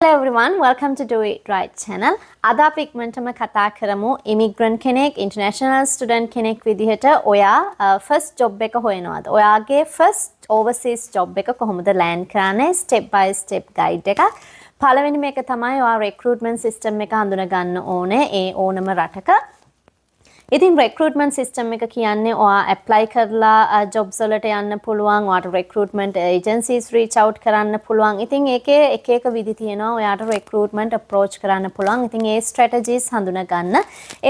Hello everyone, welcome to Do It Right channel. අද අපි ඉක්මනටම කතා කරමු immigrant කෙනෙක්, international student කෙනෙක් විදිහට ඔයා first job එක හොයනවාද? ඔයාගේ first overseas job එක කොහොමද land කරන්නේ? step by step guide එකක්. පළවෙනි මේක තමයි ඔයා recruitment system එක හඳුනා ගන්න ඕනේ ඒ ඕනම රටක. ඉතින් recruitment system එක කියන්නේ ඔයා apply කරලා jobs වලට යන්න පුළුවන්. ඔයාට recruitment agencies reach out කරන්න පුළුවන්. ඉතින් ඒකේ එක එක විදි තියෙනවා. ඔයාට recruitment approach කරන්න පුළුවන්. ඉතින් ඒ strategies හඳුනා ගන්න.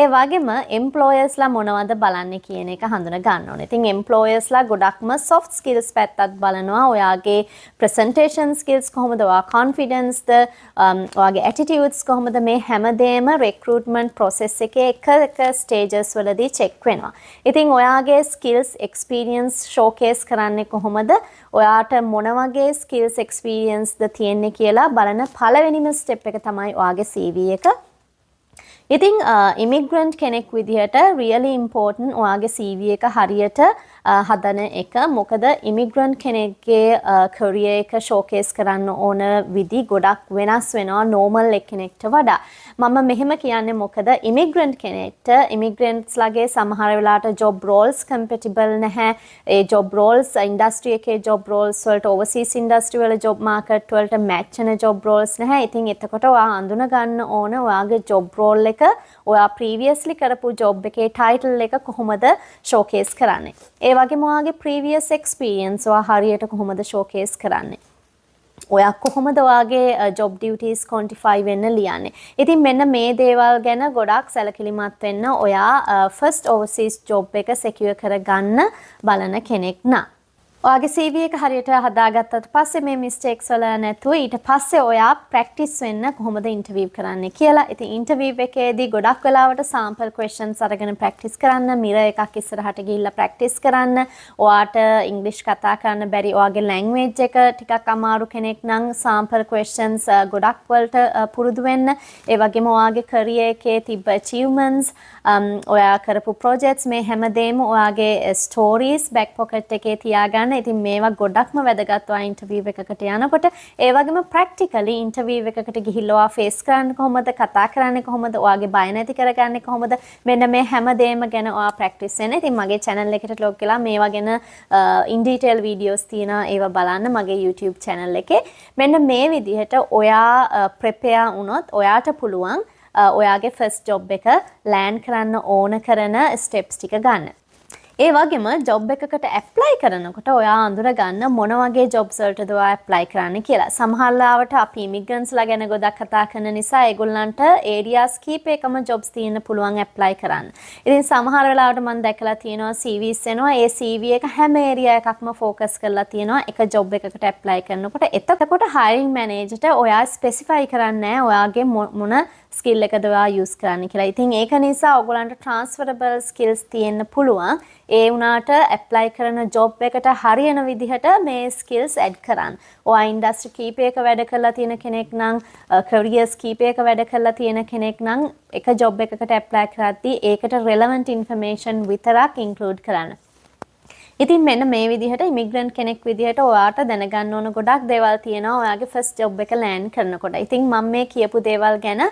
ඒ වගේම employersලා මොනවද බලන්නේ කියන එක හඳුනා ගන්න ඕනේ. ඉතින් employersලා ගොඩක්ම soft skills පැත්තත් බලනවා. ඔයාගේ presentation skills කොහොමද? ඔයා confidence-ද, ඔයාගේ attitudes කොහොමද? මේ හැමදේම recruitment process එකේ එක stages වලදී check වෙනවා. ඉතින් ඔයාගේ skills experience showcase කරන්නේ කොහොමද? ඔයාට මොන වගේ skills experience ද තියෙන්නේ කියලා බලන පළවෙනිම step එක තමයි ඔයාගේ CV එක. ඉතින් immigrant කෙනෙක් විදිහට really important ඔයාගේ CV එක හරියට හදන එක. මොකද immigrant කෙනෙක්ගේ career එක showcase කරන්න ඕන විදි ගොඩක් වෙනස් වෙනවා normal කෙනෙක්ට වඩා. මම මෙහෙම කියන්නේ මොකද immigrant කෙනෙක්ට immigrants ලගේ සමහර වෙලාවට job roles compatible නැහැ. ඒ job roles industry එකේ job roles වලට overseas industry වල job market වලට match වෙන job roles නැහැ. ඉතින් එතකොට ඔයා අඳුන ගන්න ඕන ඔයාගේ job role එක ඔයා previously කරපු job එකේ title එක කොහොමද showcase කරන්නේ. ඒ වගේම ඔයාගේ previous experience ඔයා හරියට කොහොමද showcase කරන්නේ. ඔයා කොහොමද ඔයාගේ job duties quantify වෙන්න ලියන්නේ. ඉතින් මෙන්න මේ දේවල් ගැන ගොඩක් සැලකිලිමත් වෙන්න ඔයා first overseas job එක secure කරගන්න බලන කෙනෙක් නා. ඔයාගේ CV එක හරියට හදාගත්තට පස්සේ මේ mistakes වල නැතුව ඊට පස්සේ ඔයා practice වෙන්න කොහොමද interview කරන්නේ කියලා. ඉතින් interview එකේදී ගොඩක් වෙලාවට sample questions අරගෙන practice කරන්න, mirror එකක් ඉස්සරහට ගිහිල්ලා practice කරන්න. ඔයාට English කතා කරන්න බැරි, ඔයාගේ language එක ටිකක් අමාරු කෙනෙක් නම් sample questions ගොඩක් වලට පුරුදු වෙන්න. ඒ වගේම ඔයාගේ career එකේ තිබ්බ achievements, ඔයා කරපු projects මේ හැමදේම ඔයාගේ stories back pocket එකේ තියාගන්න. ඉතින් මේවා ගොඩක්ම වැදගත් ඔයා ඉන්ටර්විව් එකකට යනකොට. ඒ වගේම ප්‍රැක්ටිකලි ඉන්ටර්විව් එකකට ගිහිල්ලා ඔයා ෆේස් කරන්නේ කොහොමද, කතා කරන්නේ කොහොමද, ඔයාගේ බය නැති කරගන්නේ කොහොමද, මෙන්න මේ හැමදේම ගැන ඔයා ප්‍රැක්ටිස් වෙන්න. ඉතින් මගේ channel එකට ලොග් වෙලා මේවා ගැන in detail videos තියෙනවා. ඒවා බලන්න මගේ YouTube channel එකේ. මෙන්න මේ විදිහට ඔයා prepare වුණොත් ඔයාට පුළුවන් ඔයාගේ first job එක land කරන්න ඕන කරන steps ටික ගන්න. ඒ වගේම job එකකට apply කරනකොට ඔයා අඳුර ගන්න මොන වගේ jobs වලටද ඔයා apply කරන්න කියලා. සමහර ලාවට අපි immigrants ලා ගැන ගොඩක් කතා කරන නිසා ඒගොල්ලන්ට areas කීපයකම jobs තියෙන්න පුළුවන් apply කරන්න. ඉතින් සමහර වෙලාවට මම දැකලා තියෙනවා CVs එනවා. ඒ CV එක හැම area එකක්ම focus කරලා තියෙනවා එක job එකකට apply කරනකොට. එතකොට hiring manager ට ඔයා specify කරන්නේ නැහැ ඔයාගේ මොන skill එකද ඔයා use කරන්න කියලා. ඉතින් ඒක නිසා ඔයගොල්ලන්ට transferable skills තියෙන්න පුළුවන්. ඒ වුණාට apply කරන job එකට හරියන විදිහට මේ skills add කරන්න. ඔයා industry කීපයක වැඩ කරලා තියෙන කෙනෙක් නම්, careers කීපයක වැඩ කරලා තියෙන කෙනෙක් නම් එක job එකකට apply කරද්දී ඒකට relevant information විතරක් include කරන්න. ඉතින් මෙන්න මේ විදිහට immigrant කෙනෙක් විදිහට ඔයාට දැනගන්න ඕන ගොඩක් දේවල් තියෙනවා ඔයාගේ first job එක land කරනකොට. ඉතින් මම මේ කියපු දේවල් ගැන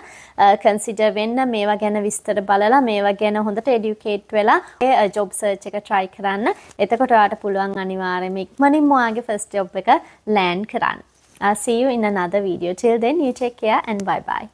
consider වෙන්න, මේවා ගැන විස්තර බලලා, මේවා ගැන හොඳට educate වෙලා ඒ job search එක try කරන්න. එතකොට ඔයාට පුළුවන් අනිවාර්යයෙන්ම ඉක්මනින්ම ඔයාගේ first job එක land කරන්න. See you in another video. Till then, you take care and bye bye.